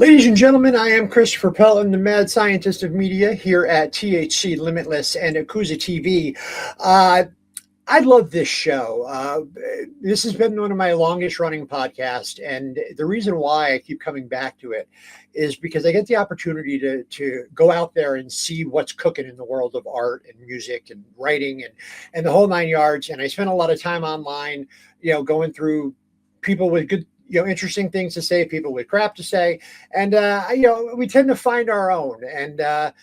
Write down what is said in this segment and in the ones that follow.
Ladies and gentlemen, I am Christopher Pelton, the mad scientist of media here at THC Limitless and Akuza TV. I love this show. This has been one of my longest running podcasts, and the reason why I keep coming back to it is because I get the opportunity to go out there and see what's cooking in the world of art and music and writing and the whole nine yards. And I spend a lot of time online, going through people with good, interesting things to say, people with crap to say. And, we tend to find our own. And a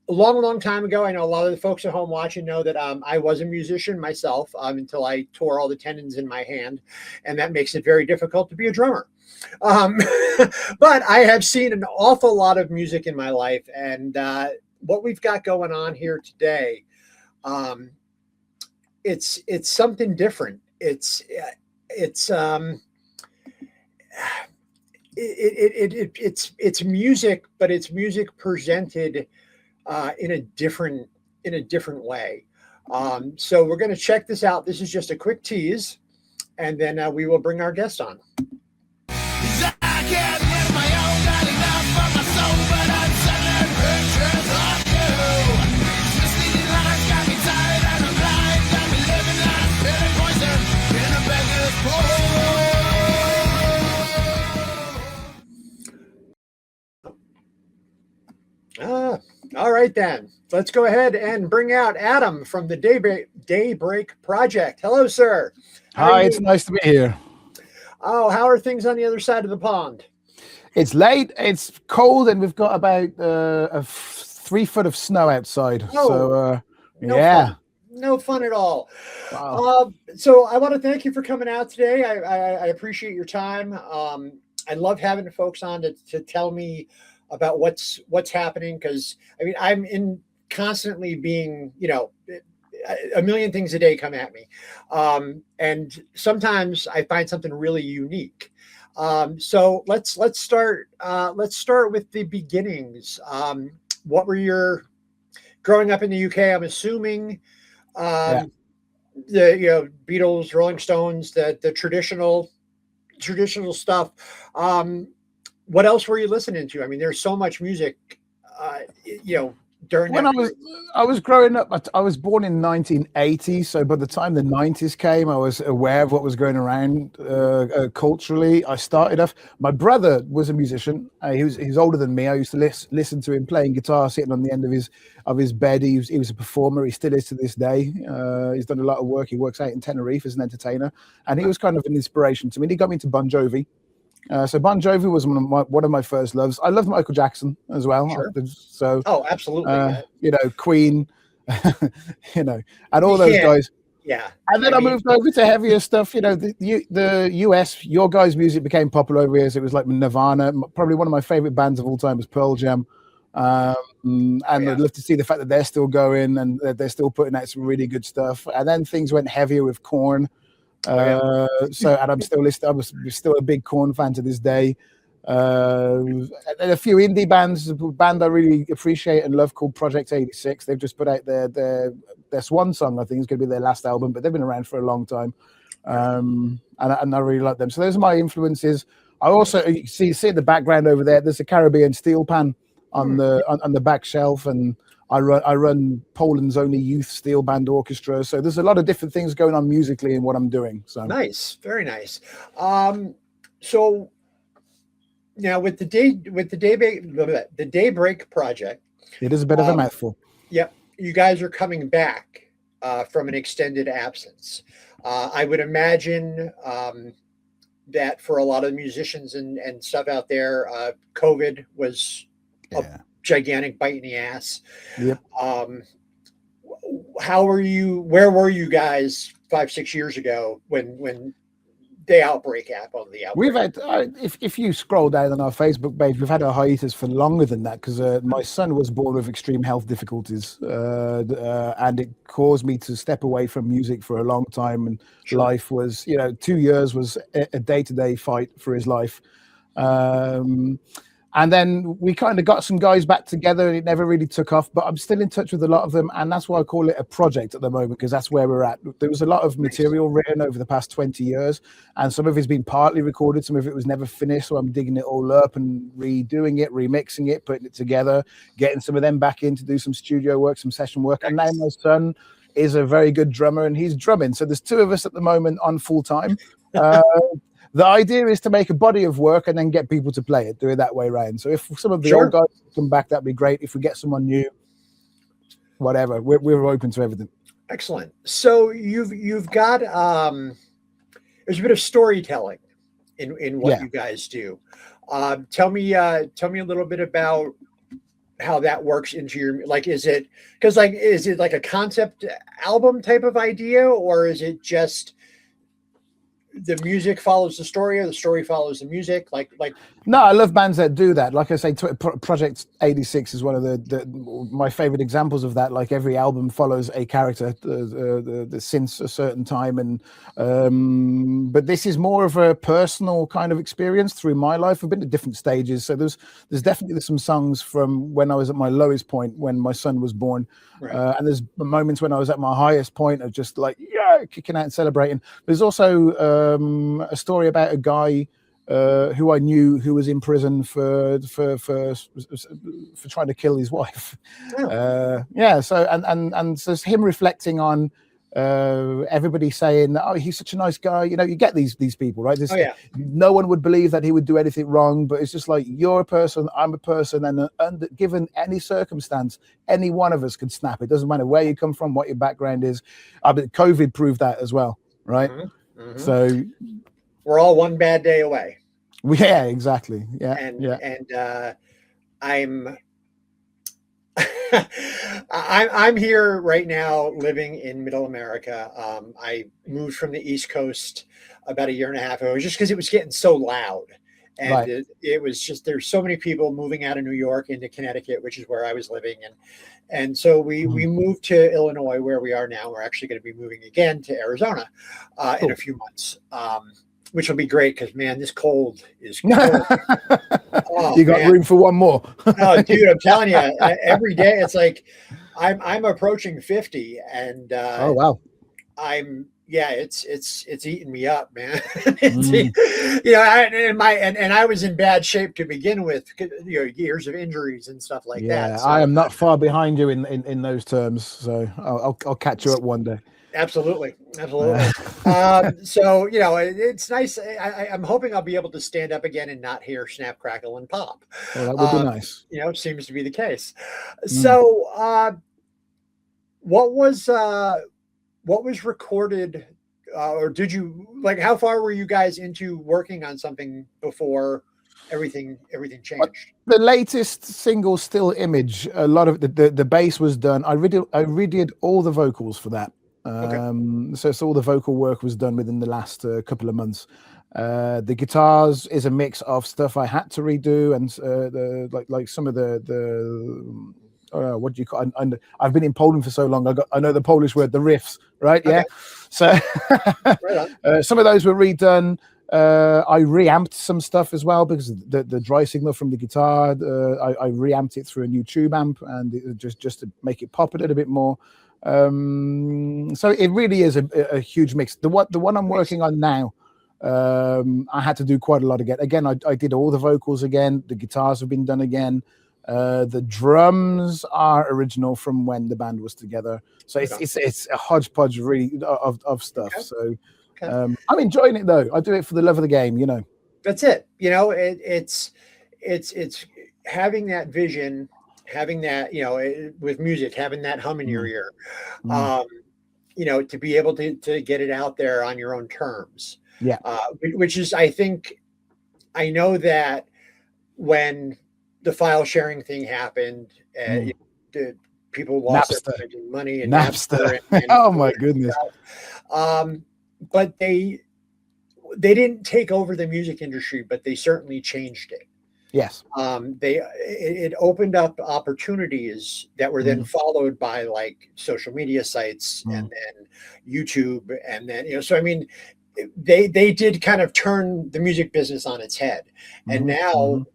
long time ago, I know a lot of the folks at home watching know that I was a musician myself until I tore all the tendons in my hand. And that makes it very difficult to be a drummer. But I have seen an awful lot of music in my life. And what we've got going on here today, it's something different. It's music, but it's music presented in a different way. So we're going to check this out. This is just a quick tease, and then we will bring our guest on. All right, then. Let's go ahead and bring out Adam from the Daybreak Project. Hello, sir. Hi, it's nice to be here. Oh, how are things on the other side of the pond? It's late, it's cold, and we've got about 3 foot of snow outside. Oh, so, fun. No fun at all. Wow. So I want to thank you for coming out today. I appreciate your time. I love having folks on to tell me about what's happening, because I mean I'm constantly being a million things a day come at me, and sometimes I find something really unique. So let's start with the beginnings. What were your growing up in the UK? I'm assuming the Beatles, Rolling Stones, the traditional stuff. What else were you listening to? I mean, there's so much music, during when I was growing up. I was born in 1980, so by the time the 90s came, I was aware of what was going around culturally. I started off. My brother was a musician. He's older than me. I used to listen to him playing guitar, sitting on the end of his bed. He was a performer. He still is to this day. He's done a lot of work. He works out in Tenerife as an entertainer, and he was kind of an inspiration to me. He got me into Bon Jovi. So Bon Jovi was one of my first loves. I loved Michael Jackson as well. Sure. So absolutely. Queen, and all those guys. Yeah. And then I moved over to heavier stuff. The US, your guys' music became popular over here. So it was like Nirvana. Probably one of my favorite bands of all time was Pearl Jam. I'd love to see the fact that they're still going and that they're still putting out some really good stuff. And then things went heavier with Korn. And I'm still listening. I'm still a big Korn fan to this day. And a few indie bands, a band I really appreciate and love called Project 86. They've just put out their swan song. I think it's going to be their last album, but they've been around for a long time, and I really like them. So those are my influences. I also see in the background over there. There's a Caribbean steel pan on the back shelf, and I run Poland's only youth steel band orchestra. So there's a lot of different things going on musically in what I'm doing. So nice, very nice. So now with the Daybreak Project, it is a bit of a mouthful. Yep, you guys are coming back from an extended absence. I would imagine that for a lot of musicians and stuff out there, COVID was a gigantic bite in the ass. Yep. Where were you guys 5-6 years ago when the outbreak happened? We've had, if you scroll down on our Facebook page, we've had a hiatus for longer than that, because my son was born with extreme health difficulties, and it caused me to step away from music for a long time. And life was, 2 years was a day-to-day fight for his life. And then we kind of got some guys back together and it never really took off, but I'm still in touch with a lot of them. And that's why I call it a project at the moment, because that's where we're at. There was a lot of material written over the past 20 years, and some of it's been partly recorded. Some of it was never finished. So I'm digging it all up and redoing it, remixing it, putting it together, getting some of them back in to do some studio work, some session work. And now my son is a very good drummer and he's drumming. So there's two of us at the moment on full time. The idea is to make a body of work and then get people to play it, do it that way around. So if some of the old guys come back, that'd be great. If we get someone new, whatever, we're open to everything. Excellent. So you've got there's a bit of storytelling in what you guys do. Tell me a little bit about how that works into your, like, is it like a concept album type of idea, or is it just the music follows the story or the story follows the music? Like no, I love bands that do that. Like I say, Project 86 is one of my favorite examples of that. Like every album follows a character since a certain time, and but this is more of a personal kind of experience through my life. I've been at different stages, so there's definitely some songs from when I was at my lowest point when my son was born, and there's moments when I was at my highest point of just like kicking out and celebrating. There's also a story about a guy who I knew who was in prison for trying to kill his wife. So and so it's him reflecting on everybody saying, oh, he's such a nice guy. You know, you get these people, right? No one would believe that he would do anything wrong, but it's just like, you're a person, I'm a person, and given any circumstance, any one of us could snap. It doesn't matter where you come from, what your background is. COVID proved that as well, right? So we're all one bad day away. Yeah, exactly. Yeah, and I'm here right now living in Middle America. I moved from the East Coast about a year and a half ago, just because it was getting so loud. And it was just, there's so many people moving out of New York into Connecticut, which is where I was living. And so we moved to Illinois, where we are now. We're actually going to be moving again to Arizona in a few months, which will be great because, man, this cold is cold. You got room for one more. Oh, dude, I'm telling you, every day it's like I'm approaching 50, and oh wow, it's eating me up, man. I was in bad shape to begin with, years of injuries and stuff like that. So, I am not far behind you in those terms, so I'll catch you up one day. Absolutely. So, it's nice. I'm hoping I'll be able to stand up again and not hear snap, crackle, and pop. Well, that would be nice. It seems to be the case. So, what was recorded, or did you, like, how far were you guys into working on something before everything changed? The latest single, Still Image, a lot of the bass was done. I redid all the vocals for that. So all the vocal work was done within the last couple of months. The guitars is a mix of stuff I had to redo, and like some of the what do you call? I've been in Poland for so long. I know the Polish word, the riffs, right? Okay. Yeah. So some of those were redone. I reamped some stuff as well, because the dry signal from the guitar, I reamped it through a new tube amp, and just to make it pop a little bit more. So it really is a huge mix. The one I'm working on now, I had to do quite a lot again. I did all the vocals again. The guitars have been done again. The drums are original from when the band was together. So it's a hodgepodge really of stuff. Okay. So I'm enjoying it though. I do it for the love of the game, That's it. It's having that vision, having that, with music, having that hum in your ear, to be able to get it out there on your own terms. Yeah. Which is, I know that when the file sharing thing happened, the people lost their money and Napster. Oh my goodness. But they didn't take over the music industry, but they certainly changed it. Yes. It opened up opportunities that were then followed by like social media sites and then YouTube, and then so they did kind of turn the music business on its head, and now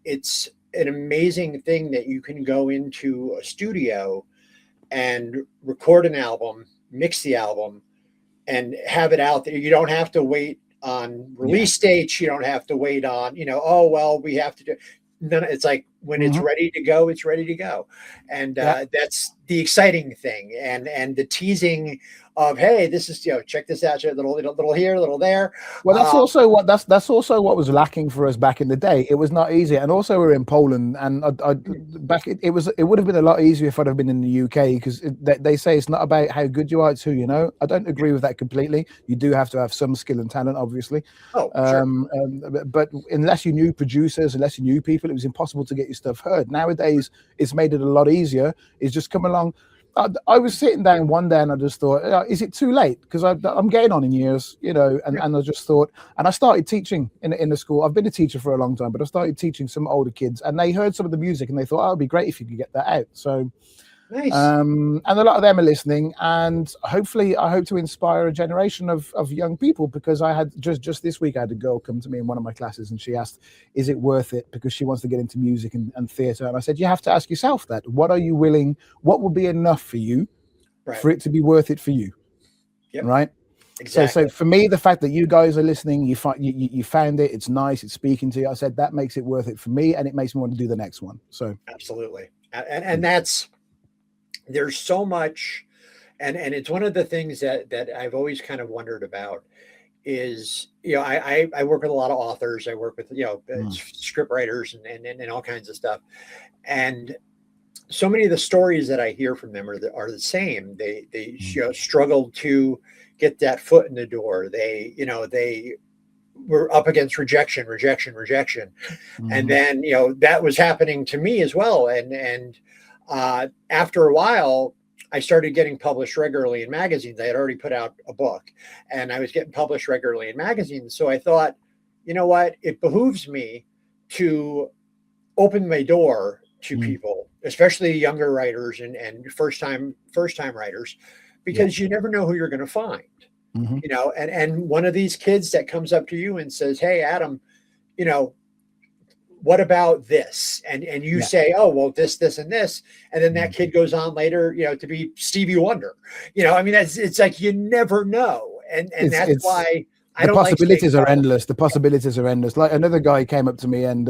it's an amazing thing that you can go into a studio and record an album, mix the album, and have it out there. You don't have to wait on release dates. You don't have to wait on, oh, well, we have to do. No, it's like when it's ready to go, it's ready to go. And that's the exciting thing. And the teasing of, hey, this is, check this out, little here, little there. Well, that's also what was lacking for us back in the day. It was not easy, and also we're in Poland, and it would have been a lot easier if I'd have been in the UK, because they say it's not about how good you are, it's who you know. I don't agree with that completely. You do have to have some skill and talent, obviously. Oh, sure. But unless you knew producers, unless you knew people, it was impossible to get your stuff heard. Nowadays, it's made it a lot easier. It's just come along. I was sitting down one day and I just thought, is it too late? Because I'm getting on in years, and I just thought, and I started teaching in the school. I've been a teacher for a long time, but I started teaching some older kids, and they heard some of the music and they thought, it'd be great if you could get that out. So, nice. And a lot of them are listening, and hopefully I hope to inspire a generation of young people, because I had just this week, I had a girl come to me in one of my classes and she asked, is it worth it? Because she wants to get into music and theatre. And I said, you have to ask yourself that. What are you willing, what will be enough for you for it to be worth it for you? Yep. Right? Exactly. So for me, the fact that you guys are listening, you found it, it's nice, it's speaking to you. I said, that makes it worth it for me, and it makes me want to do the next one. So absolutely. And that's, there's so much, and it's one of the things that I've always kind of wondered about is, I work with a lot of authors. I work with, script writers and all kinds of stuff. And so many of the stories that I hear from them are the same. They struggled to get that foot in the door. They were up against rejection. And then, that was happening to me as well. And after a while, I started getting published regularly in magazines. I had already put out a book and I was getting published regularly in magazines. So I thought, you know what, it behooves me to open my door to people, especially younger writers and first time writers, because you never know who you're going to find, and one of these kids that comes up to you and says, hey, Adam, what about this? And you say, oh, well, this, and this. And then that kid goes on later, to be Stevie Wonder. It's like, you never know. And that's why I don't like. The possibilities are endless. The possibilities are endless. Like, another guy came up to me and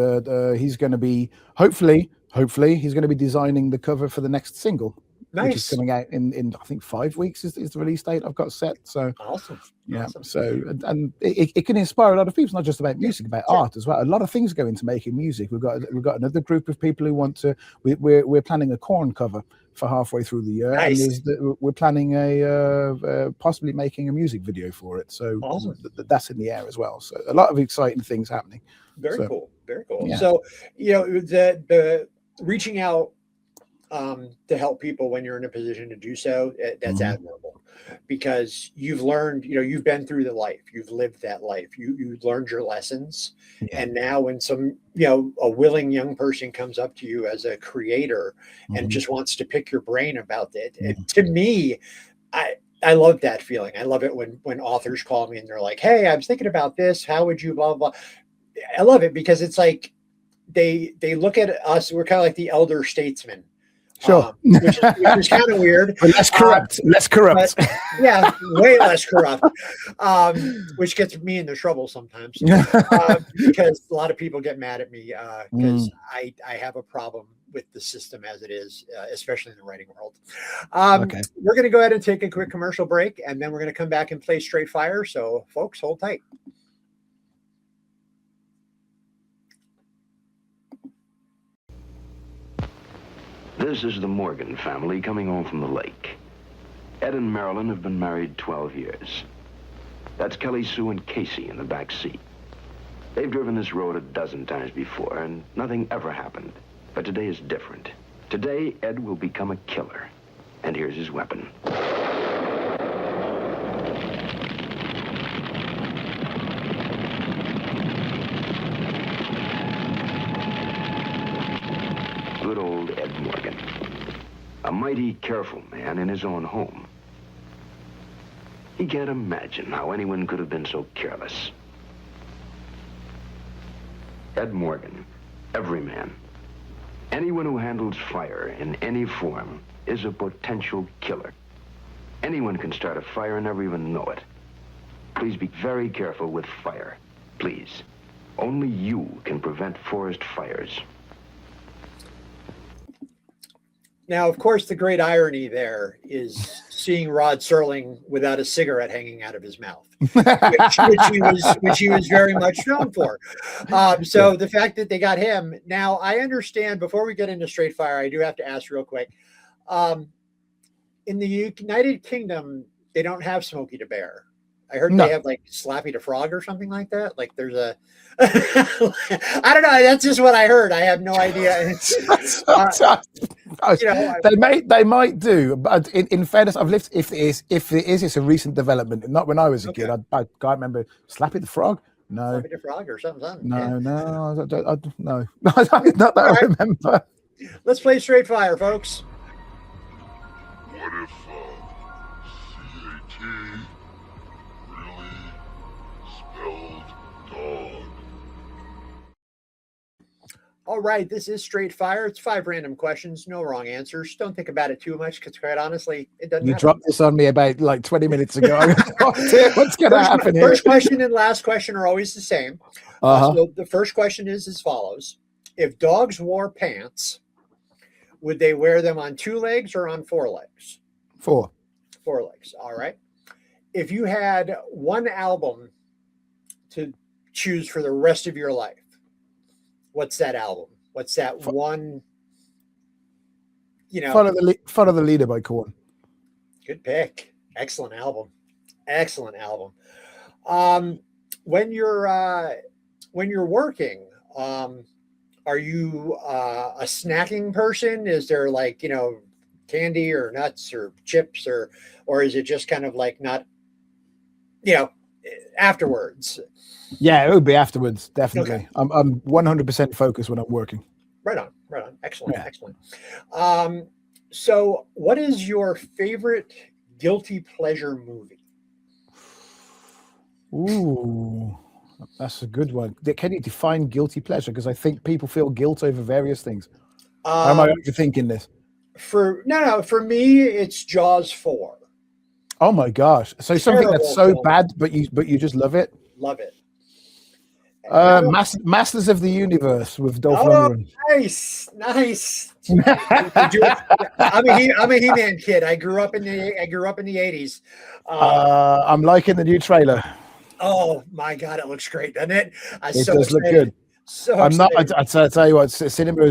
he's going to be, hopefully, he's going to be designing the cover for the next single. Nice. Which is coming out in I think 5 weeks is the release date I've got set. So awesome. So and it can inspire a lot of people. It's not just about music, about art as well. A lot of things go into making music. We've got another group of people who want to. We're planning a Korn cover for halfway through the year. Nice. And we're planning possibly making a music video for it. So awesome. That's in the air as well. So a lot of exciting things happening. Very cool. Yeah. So the reaching out to help people when you're in a position to do so, that's admirable, because you've learned, you've been through the life, you've lived that life, you've learned your lessons. And now when some, a willing young person comes up to you as a creator and just wants to pick your brain about it, to me, I love that feeling. I love it when authors call me and they're like, hey, I was thinking about this, how would you blah, blah. I love it because it's like, they look at us, we're kind of like the elder statesmen. Sure. Which is kind of weird. But less corrupt. But, yeah, way less corrupt. Which gets me into trouble sometimes. Because a lot of people get mad at me because I have a problem with the system as it is, especially in the writing world. We're going to go ahead and take a quick commercial break, and then we're going to come back and play Straight Fire. So, folks, hold tight. This is the Morgan family coming home from the lake. Ed and Marilyn have been married 12 years. That's Kelly Sue and Casey in the back seat. They've driven this road a dozen times before, and nothing ever happened. But today is different. Today, Ed will become a killer. And here's his weapon. Good old Ed Morgan. A mighty careful man in his own home. He can't imagine how anyone could have been so careless. Ed Morgan, Every man. Anyone who handles fire in any form is a potential killer. Anyone can start a fire and never even know it. Please be very careful with fire. Please. Only you can prevent forest fires. Now, of course, the great irony there is seeing Rod Serling without a cigarette hanging out of his mouth, which he was very much known for. So the fact that they got him. Now, I understand, before we get into Straight Fire, I do have to ask real quick. In the United Kingdom, they don't have Smokey the Bear. I heard they have like Slappy the Frog or something like that. Like there's a, I don't know. That's just what I heard. I have no idea. They might do, but in fairness, I've lived. If it is, it's a recent development. Not when I was a kid. I can't remember Slappy the Frog. No, Slappy the Frog or something. No, no, not that I remember. Let's play Straight Fire, folks. What if CAT really spelled dog? All right, this is Straight Fire. It's 5 random questions, no wrong answers. Don't think about it too much, because quite honestly, it doesn't. You dropped this on me about like 20 minutes ago. What's going to happen here? First question and last question are always the same. So the first question is as follows: if dogs wore pants, would they wear them on 2 legs or on 4 legs? 4. 4 legs. All right. If you had one album to choose for the rest of your life, what's that album? What's that one? Follow the Leader by Korn. Good pick. Excellent album. Excellent album. When you're working, are you a snacking person? Is there like, candy or nuts or chips or is it just kind of like not, afterwards? Yeah, it would be afterwards. Definitely. Okay. I'm 100% focused when I'm working. Right on. Excellent. Yeah. Excellent. So what is your favorite guilty pleasure movie? Ooh. That's a good one. Can you define guilty pleasure? Because I think people feel guilt over various things. Am I overthinking this? For me, it's Jaws 4. Oh my gosh! So something that's so bad, but you just love it. Love it. Masters of the Universe with Dolph Lundgren. Nice. I'm a He-Man kid. I grew up in the 80s. I'm liking the new trailer. Oh my God, it looks great, doesn't it? It does look good. So I'm not. I tell you what, cinema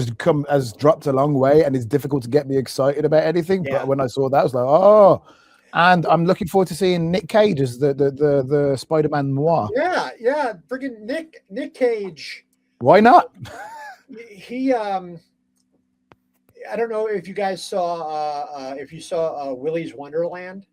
has dropped a long way, and it's difficult to get me excited about anything. Yeah. But when I saw that, I was like, oh. And I'm looking forward to seeing Nick Cage as the Spider-Man noir. Yeah, freaking Nick Cage. Why not? He I don't know if you guys saw Willy's Wonderland.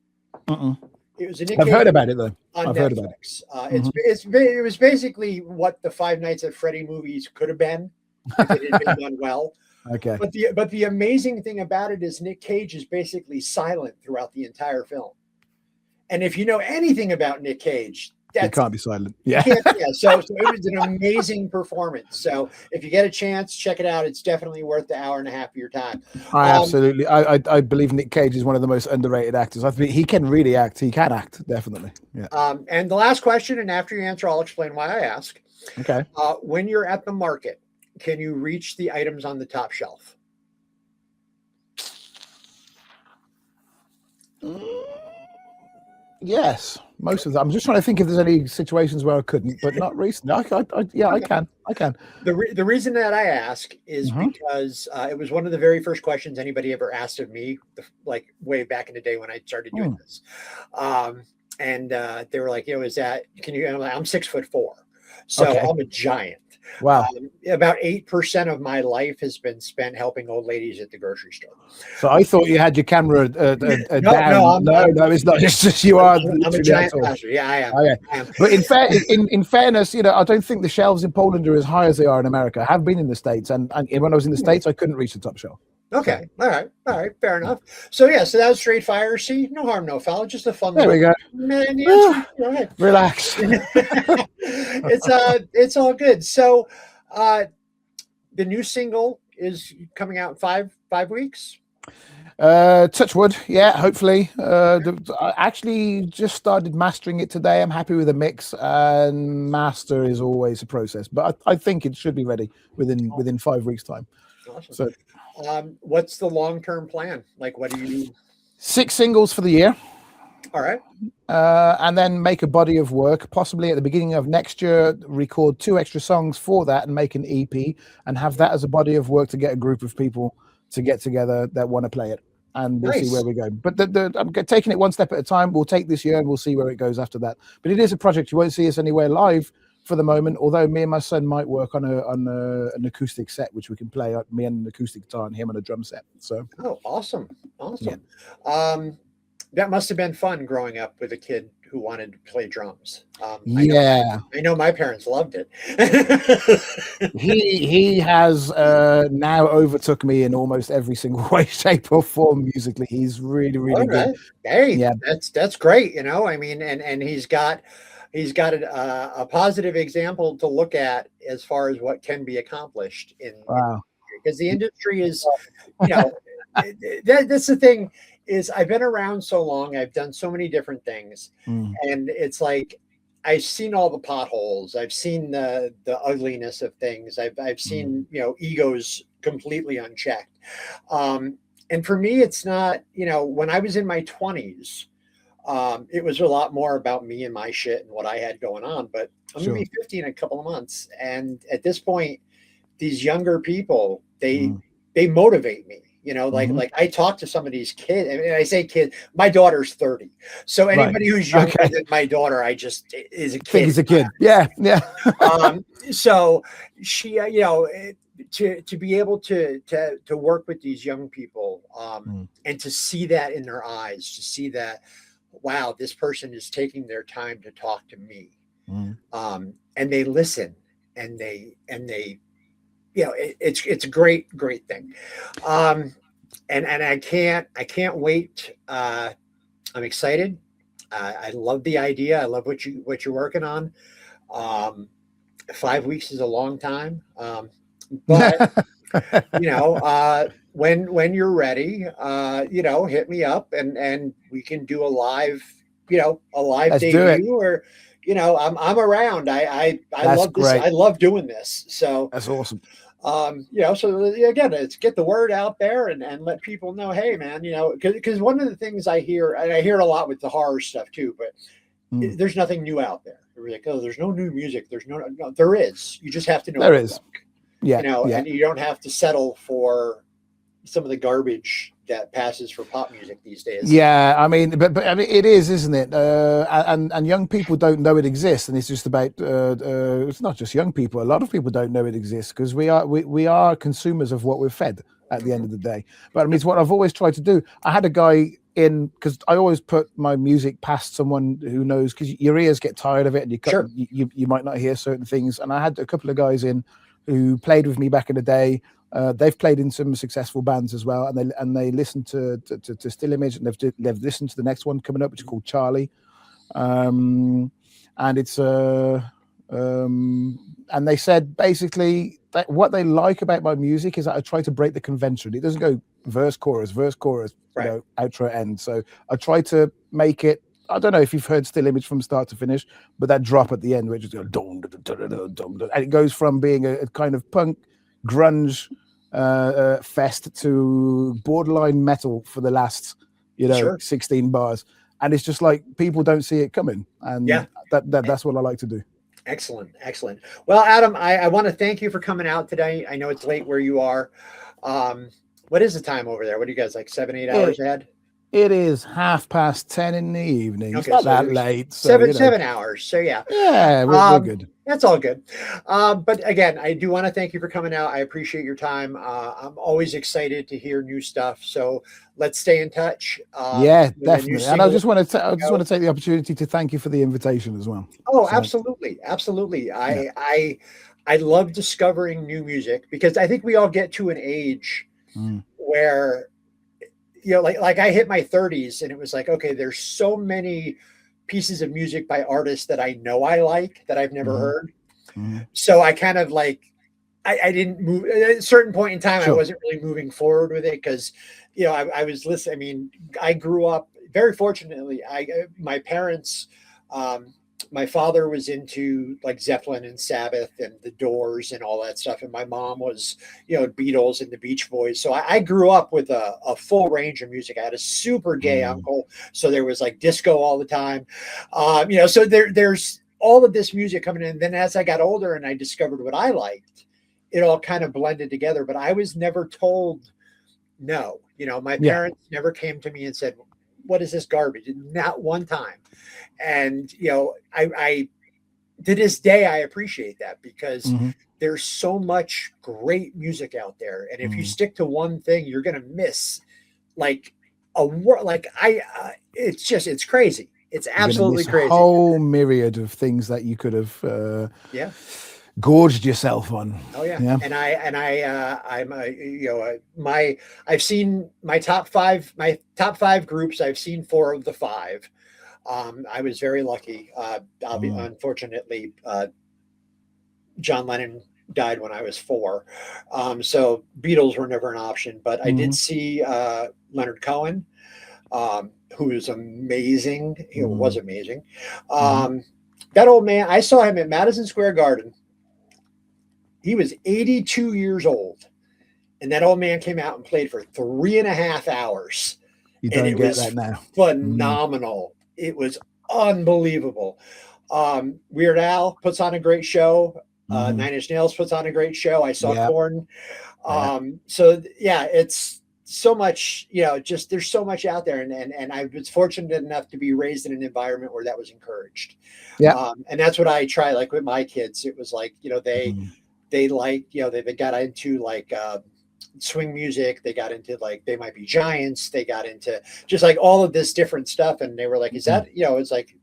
It was I've heard about it though. I've heard about it. It was basically what the Five Nights at Freddy movies could have been if it had been done well. Okay. But the amazing thing about it is Nick Cage is basically silent throughout the entire film. And if you know anything about Nick Cage, he can't be silent. Yeah. So it was an amazing performance. So if you get a chance, check it out. It's definitely worth the hour and a half of your time. Absolutely. I believe Nick Cage is one of the most underrated actors. I think he can really act. He can act, definitely. Yeah. And the last question, and after you answer, I'll explain why I ask. Okay. When you're at the market, can you reach the items on the top shelf? Yes, most of them. I'm just trying to think if there's any situations where I couldn't, but not recently. I can. The reason that I ask is because it was one of the very first questions anybody ever asked of me, like way back in the day when I started doing this. And they were like, is that, I'm like, I'm 6'4", so I'm a giant. Wow. About 8% of my life has been spent helping old ladies at the grocery store. So I thought you had your camera down. No, it's not. It's just you are. I'm a giant pastor. Yeah, I am. Okay. I am. But in fairness, I don't think the shelves in Poland are as high as they are in America. I have been in the States, and when I was in the States, I couldn't reach the top shelf. Okay. All right. Fair enough. So so that was Straight Fire. See, no harm, no foul. Just a fun. There we go. Man, relax. It's all good. So, the new single is coming out in five weeks. Touch wood, yeah, hopefully. I actually just started mastering it today. I'm happy with the mix, and master is always a process, but I think it should be ready within 5 weeks time. Awesome. So What's the long-term plan? Like, what do you? 6 singles for the year, All right. and then make a body of work, possibly at the beginning of next year, record 2 extra songs for that and make an EP and have that as a body of work to get a group of people to get together that want to play it, and we'll see Nice. where we go. But I'm taking it one step at a time. We'll take this year and we'll see where it goes after that. But it is a project. You won't see us anywhere live for the moment, although me and my son might work on an acoustic set, which we can play, me and an acoustic guitar and him on a drum set. So Oh, awesome. That must have been fun growing up with a kid who wanted to play drums. yeah, I know my parents loved it. he has now overtook me in almost every single way, shape, or form musically. He's really All good. right. Hey, Yeah. that's great. I mean, and he's got a positive example to look at as far as what can be accomplished Wow. because the industry is, that's the thing is I've been around so long. I've done so many different things, and it's like I've seen all the potholes. I've seen the ugliness of things. I've seen egos completely unchecked. And for me, it's not when I was in my 20s. It was a lot more about me and my shit and what I had going on. But I'm Sure. gonna be 50 in a couple of months, and at this point, these younger people they motivate me. Like I talk to some of these kids, and I say kids. My daughter's 30, so anybody who's younger than my daughter, I just is a kid. Think he's a kid. Yeah. So she, to be able to work with these young people, and to see that in their eyes, to see that, wow, this person is taking their time to talk to me, and they listen, and they it's a great thing, and I can't wait. I'm excited. I love the idea. I love what you're working on. 5 weeks is a long time, but when you're ready, hit me up and we can do a live Let's do it. debut, or I'm around. I That's love this. great. I love doing this. So That's awesome. so again, it's get the word out there and let people know, hey man, because one of the things I hear, and I hear it a lot with the horror stuff too, but there's nothing new out there. They're like, oh, there's no new music. There's no, there is. You just have to know. There is. Yeah. And you don't have to settle for some of the garbage that passes for pop music these days. Yeah, I mean, but I mean, it is, isn't it? And young people don't know it exists, and it's just about. It's not just young people. A lot of people don't know it exists because we are consumers of what we're fed at the end of the day. But I mean, it's what I've always tried to do. I had a guy in because I always put my music past someone who knows, because your ears get tired of it, and you might not hear certain things. And I had a couple of guys in who played with me back in the day. They've played in some successful bands as well, and they listen to Still Image, and they've listened to the next one coming up, which is called Charlie, and it's and they said basically that what they like about my music is that I try to break the convention. It doesn't go verse chorus, right. Outro end. So I try to make it. I don't know if you've heard Still Image from start to finish, but that drop at the end, which is dum, dum, dum, dum, dum, dum, and it goes from being a kind of punk grunge fest to borderline metal for the last 16 bars, and it's just like people don't see it coming, and that's what I like to do. Excellent. Well, Adam, I want to thank you for coming out today. I know it's late where you are. What is the time over there? What do you guys, like 7-8 hours ahead? It is 10:30 in the evening. Okay, it's not so that late. So, 7 hours. So yeah, we're good. That's all good. But again, I do want to thank you for coming out. I appreciate your time. I'm always excited to hear new stuff. So let's stay in touch. Yeah, definitely. And I just want to take the opportunity to thank you for the invitation as well. Oh, absolutely. I love discovering new music, because I think we all get to an age where, like I hit my 30s and it was like, okay, there's so many pieces of music by artists that I know I like that I've never heard. So I kind of like, I didn't move at a certain point in time. Sure. I wasn't really moving forward with it because, I was listening. I mean, I grew up very fortunately. My parents, my father was into like Zeppelin and Sabbath and the Doors and all that stuff, and my mom was, Beatles and the Beach Boys. So I grew up with a full range of music. I had a super gay uncle, so there was like disco all the time. So there's all of this music coming in. Then as I got older and I discovered what I liked, it all kind of blended together. But I was never told no. My parents never came to me and said, "What is this garbage?" Not one time. And I to this day I appreciate that because there's so much great music out there, and if you stick to one thing, you're gonna miss like a world. Like it's crazy. It's absolutely crazy. A whole myriad of things that you could have gorged yourself on. Oh yeah. And I've seen my top five groups. I've seen 4 of the 5. I was very lucky. Unfortunately, John Lennon died when I was 4. So Beatles were never an option, but I did see Leonard Cohen, who is amazing. He was amazing. That old man, I saw him at Madison Square Garden. He was 82 years old. And that old man came out and played for 3.5 hours. You don't and it get was that now. Phenomenal. It was unbelievable. Weird Al puts on a great show. 9 Inch Nails puts on a great show. I saw Korn. So it's so much, just there's so much out there. And I was fortunate enough to be raised in an environment where that was encouraged. And that's what I try. Like with my kids, it was like, they like, they got into like swing music. They got into like They Might Be Giants. They got into just like all of this different stuff. And they were like, is that, it's like,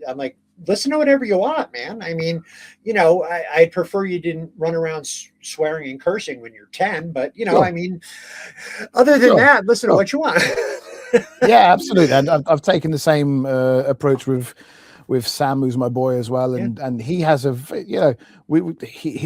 I'm like, listen to whatever you want, man. I mean, I'd prefer you didn't run around swearing and cursing when you're 10, but I mean, other than that, listen to what you want. Yeah, absolutely. And I've taken the same approach with Sam, who's my boy as well, and he has he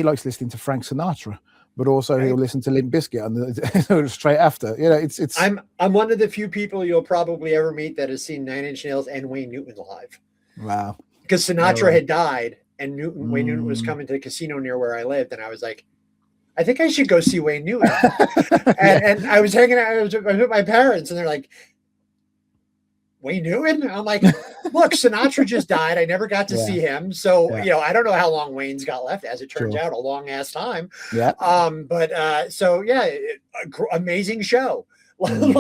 likes listening to Frank Sinatra, but also he'll listen to Limp Bizkit straight after. It's. I'm one of the few people you'll probably ever meet that has seen 9 Inch Nails and Wayne Newton live. Wow. Because Sinatra had died, and Wayne Newton was coming to the casino near where I lived, and I was like, I think I should go see Wayne Newton. and I was hanging out. I was with my parents, and they're like, Wayne Newton? I'm like, look, Sinatra just died. I never got to see him. So, I don't know how long Wayne's got left. As it turns out, a long ass time. Yeah. Amazing show. He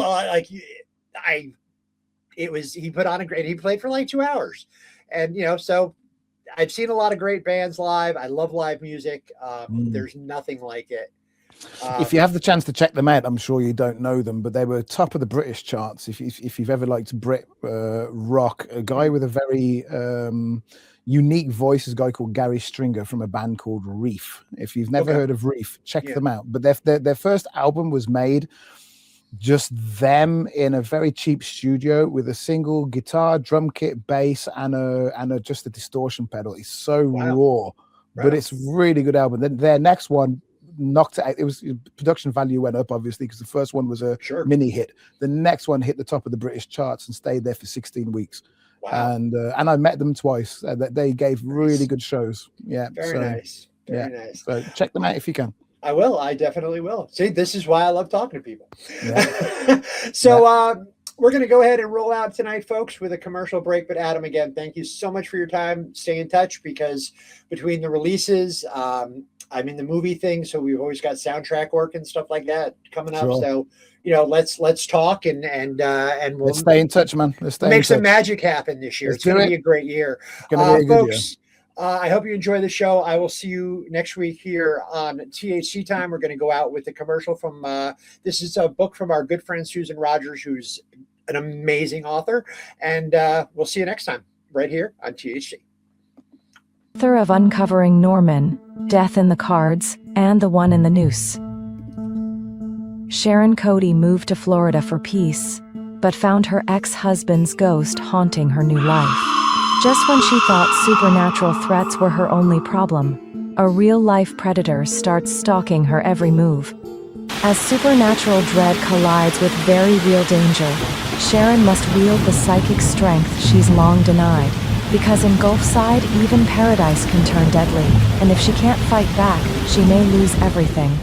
put on he played for like 2 hours. And, so I've seen a lot of great bands live. I love live music. There's nothing like it. If you have the chance to check them out, I'm sure you don't know them, but they were top of the British charts. If you've ever liked Brit rock, a guy with a very unique voice is a guy called Gary Stringer from a band called Reef. If you've never heard of Reef, check them out. But their first album was made just them in a very cheap studio with a single guitar, drum kit, bass, and just a distortion pedal. It's so raw, but it's really good album. Then their next one knocked it out. It was production value went up obviously because the first one was a mini hit. The next one hit the top of the British charts and stayed there for 16 weeks. Wow. And I met them twice. They gave really good shows. Yeah, very nice. Very nice. So check them out if you can. I will. I definitely will. See, this is why I love talking to people. Yeah. So we're going to go ahead and roll out tonight, folks, with a commercial break. But Adam, again, thank you so much for your time. Stay in touch because between the releases, I'm in the movie thing, so we've always got soundtrack work and stuff like that coming up. So, let's talk and we'll stay in touch, man. Let's make some magic happen this year. It's going to be a great year, folks. I hope you enjoy the show. I will see you next week here on THC Time. We're going to go out with a commercial from this is a book from our good friend Susan Rogers, who's an amazing author, and we'll see you next time right here on THC. Author of Uncovering Norman, Death in the Cards, and The One in the Noose. Sharon Cody moved to Florida for peace, but found her ex-husband's ghost haunting her new life. Just when she thought supernatural threats were her only problem, a real-life predator starts stalking her every move. As supernatural dread collides with very real danger, Sharon must wield the psychic strength she's long denied. Because in Gulfside, even paradise can turn deadly, and if she can't fight back, she may lose everything.